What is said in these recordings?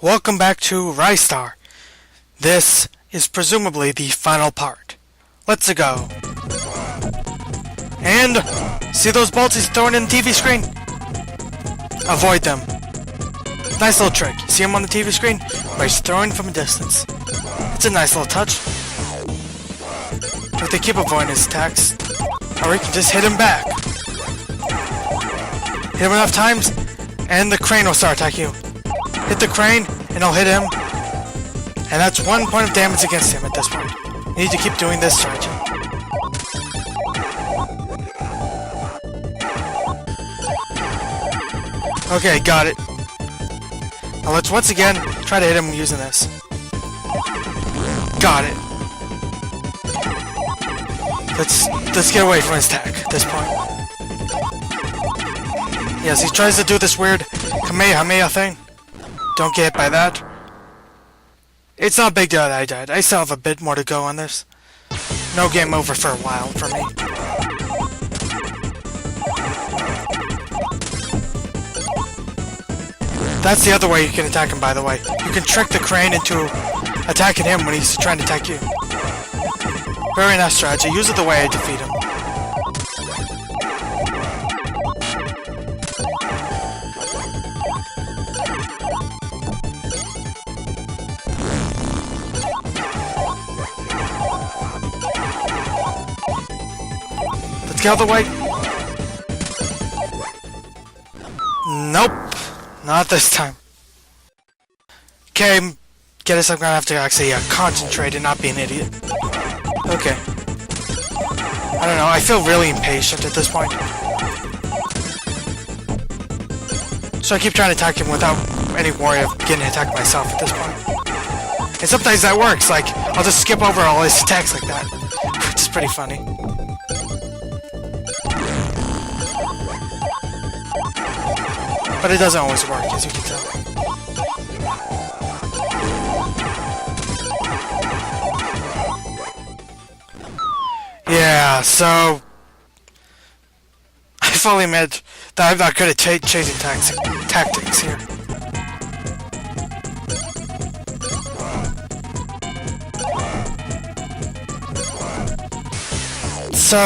Welcome back to Ristar. This is presumably the final part. Let's go. And see those bolts he's throwing in the TV screen? Avoid them. Nice little trick. See him on the TV screen? Where he's throwing from a distance. It's a nice little touch. If they keep avoiding his attacks, or he can just hit him back. Hit him enough times, and the crane will start attacking you. Hit the crane, and I'll hit him. And that's 1 point of damage against him at this point. You need to keep doing this strategy. Okay, got it. Now let's once again try to hit him using this. Got it. Let's get away from his attack at this point. Yes, he tries to do this weird Kamehameha thing. Don't get hit by that. It's not a big deal that I died. I still have a bit more to go on this. No game over for a while for me. That's the other way you can attack him, by the way. You can trick the crane into attacking him when he's trying to attack you. Very nice strategy. Use it the way I defeat him. Let's get out of the way. Nope. Not this time. Okay, guess I'm gonna have to actually concentrate and not be an idiot. Okay. I don't know, I feel really impatient at this point. So I keep trying to attack him without any worry of getting attacked myself at this point. And sometimes that works, like, I'll just skip over all his attacks like that. Which is pretty funny. But it doesn't always work, as you can tell. Yeah, so I fully admit that I'm not good at chasing tactics here. So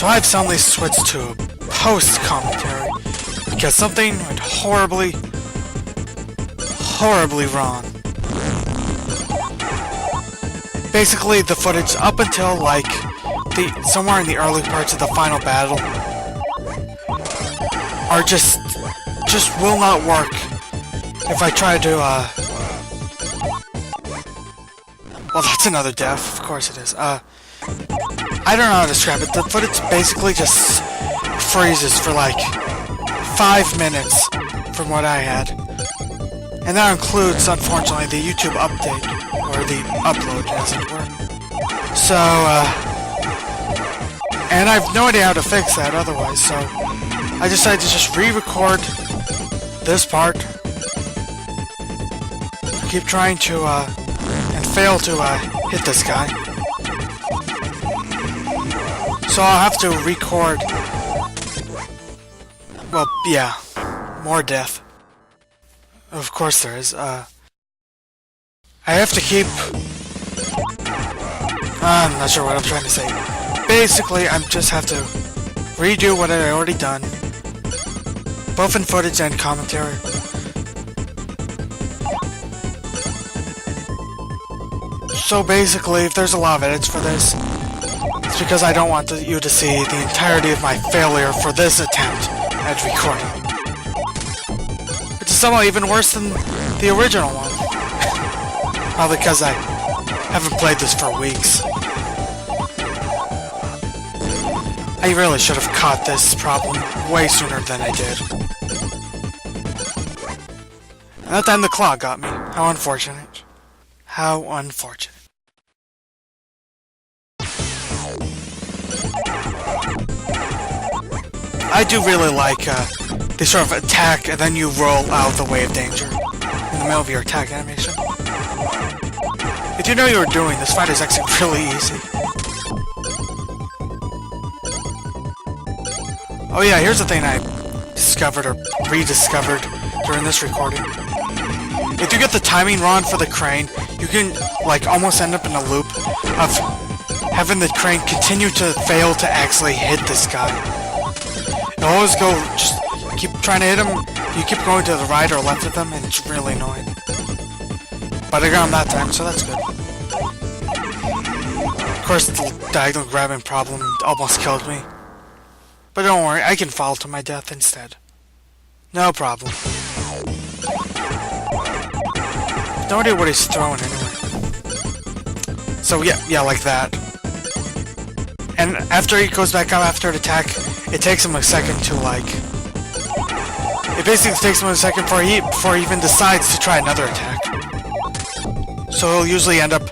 I've suddenly switched to post-commentary because something went horribly wrong. Basically, the footage up until like somewhere in the early parts of the final battle are just will not work if I try to well, that's another death, of course it is. I don't know how to describe it. The footage basically just freezes for like 5 minutes from what I had. And that includes, unfortunately, the YouTube update, or the upload, as it were. So, and I have no idea how to fix that otherwise, so I decided to just re-record this part. Keep trying to, and fail to, hit this guy. So I'll have to record, well, yeah, more death. Of course there is. I have to keep... I'm not sure what I'm trying to say. Basically, I just have to redo what I already done, both in footage and commentary. So basically, if there's a lot of edits for this, it's because I don't want you to see the entirety of my failure for this attempt at recording. Which is somehow even worse than the original one. Probably because I haven't played this for weeks. I really should have caught this problem way sooner than I did. And that time the claw got me. How unfortunate. How unfortunate. I do really like the sort of attack and then you roll out of the way of danger in the middle of your attack animation. If you know you were doing this, fight is actually really easy. Oh yeah, here's the thing I discovered or rediscovered during this recording. If you get the timing wrong for the crane, you can like almost end up in a loop of having the crane continue to fail to actually hit this guy. You always go, just keep trying to hit him, you keep going to the right or left of them, and it's really annoying. But I got him that time, so that's good. Of course, the diagonal grabbing problem almost killed me. But don't worry, I can fall to my death instead. No problem. No idea what he's throwing anyway. So yeah, like that. And after he goes back up after an attack, it takes him a second to like... It basically takes him a second before he even decides to try another attack. So he'll usually end up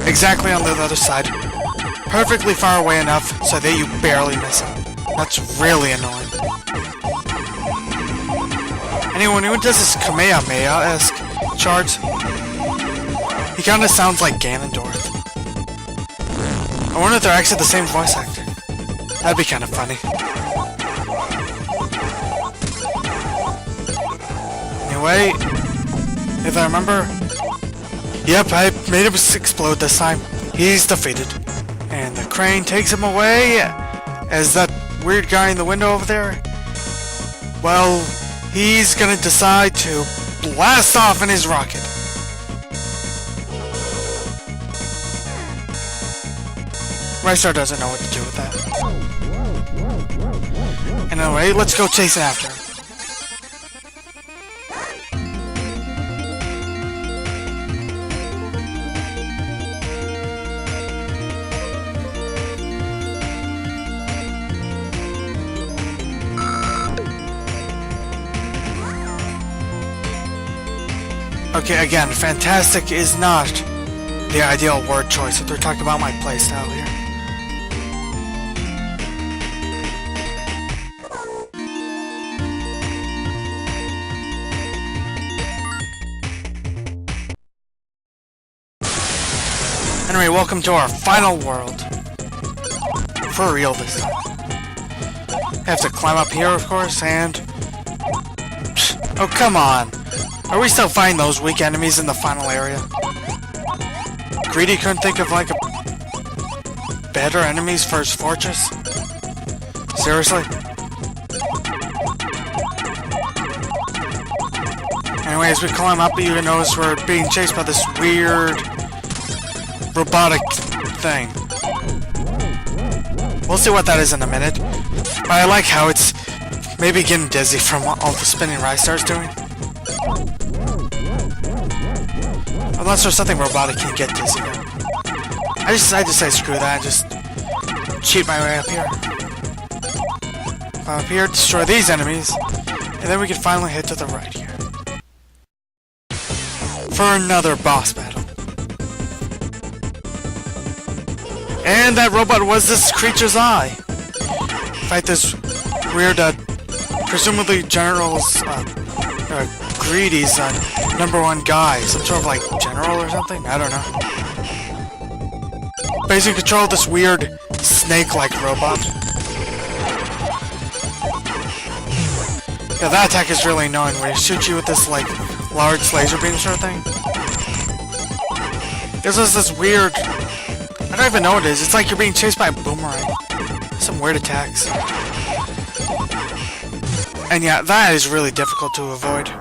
exactly on the other side, perfectly far away enough so that you barely miss him. That's really annoying. Anyone who does this Kamehameha-esque charge, he kinda sounds like Ganondorf. I wonder if they're actually the same voice actor. That'd be kinda funny. Anyway, if I remember... Yep, I made him explode this time. He's defeated. And the crane takes him away, as that weird guy in the window over there, well, he's gonna decide to blast off in his rocket. Ristar doesn't know what to do with that. Anyway, let's go chasing after him. Okay, again, fantastic is not the ideal word choice if they're talking about my playstyle here. Anyway, welcome to our final world. For real this time. I have to climb up here, of course, and... Oh, come on! Are we still fighting those weak enemies in the final area? Greedy couldn't think of, like, better enemies for his fortress? Seriously? Anyway, as we climb up, you can notice we're being chased by this weird... robotic thing. We'll see what that is in a minute. But I like how it's maybe getting dizzy from all the spinning Ristar's doing. Unless there's something robotic can get dizzy. I decided to say screw that and just cheat my way up here. Up here, destroy these enemies, and then we can finally head to the right here. For another boss battle. And that robot was this creature's eye. Fight this weird, presumably General's, Greedy's, #1 guy. Some sort of, like, general or something? I don't know. Basically control this weird snake-like robot. Yeah, that attack is really annoying where he shoots you with this, like, large laser beam sort of thing. This is this weird... I don't even know what it is. It's like you're being chased by a boomerang. Some weird attacks. And yeah, that is really difficult to avoid.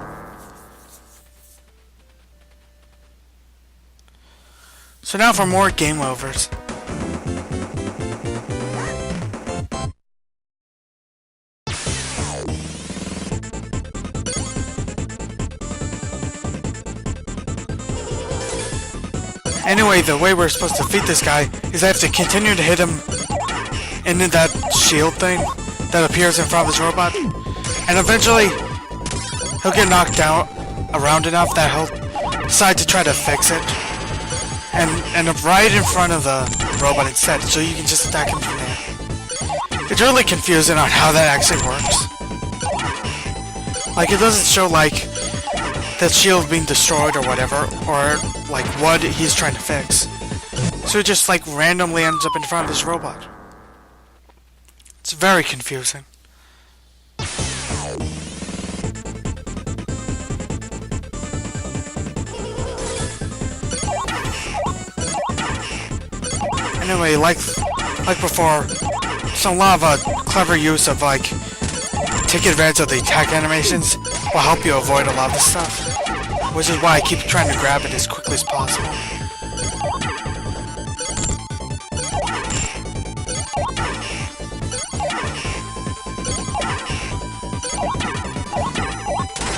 So now for more game overs. Anyway, the way we're supposed to defeat this guy is I have to continue to hit him into that shield thing that appears in front of his robot. And eventually, he'll get knocked out around enough that he'll decide to try to fix it. And end up right in front of the robot instead, so you can just attack him from there. It's really confusing on how that actually works. Like, it doesn't show, like, that shield being destroyed or whatever, or, like, what he's trying to fix. So it just, like, randomly ends up in front of his robot. It's very confusing. Anyway, like before, some lot of clever use of like taking advantage of the attack animations will help you avoid a lot of this stuff, which is why I keep trying to grab it as quickly as possible.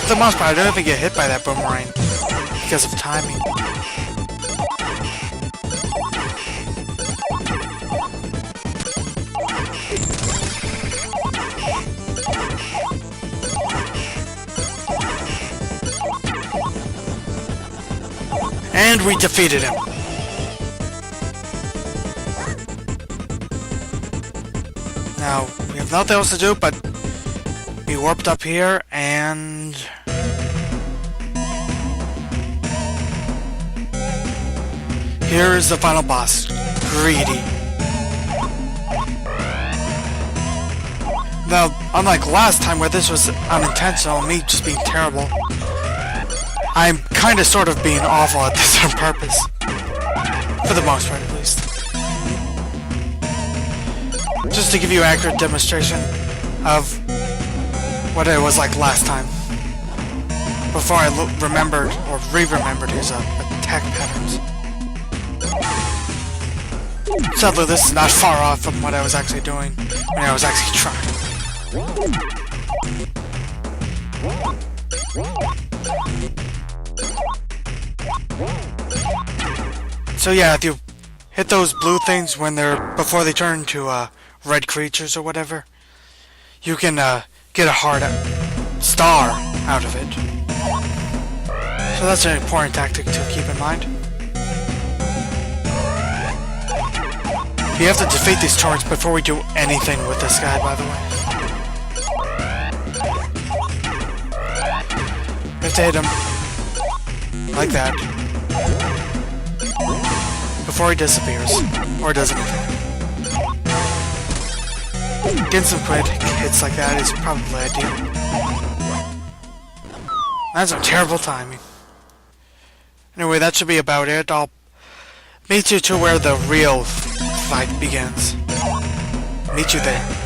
For the most part, I don't even get hit by that boomerang because of timing. And we defeated him. Now, we have nothing else to do but be warped up here and... here is the final boss, Greedy. Now, unlike last time where this was unintentional, me just being terrible, I'm kinda sort of being awful at this on purpose. For the most part, at least. Just to give you an accurate demonstration of what it was like last time. Before I remembered, or re-remembered his attack patterns. Sadly, this is not far off from what I was actually doing when I was actually trying. So yeah, if you hit those blue things when before they turn into red creatures or whatever, you can get a hard star out of it. So that's an important tactic to keep in mind. You have to defeat these turrets before we do anything with this guy, by the way. You have to hit him like that before he disappears, or does anything. Getting some quick hits like that is probably ideal. That's some terrible timing. Anyway, that should be about it. I'll meet you to where the real fight begins. Meet you there.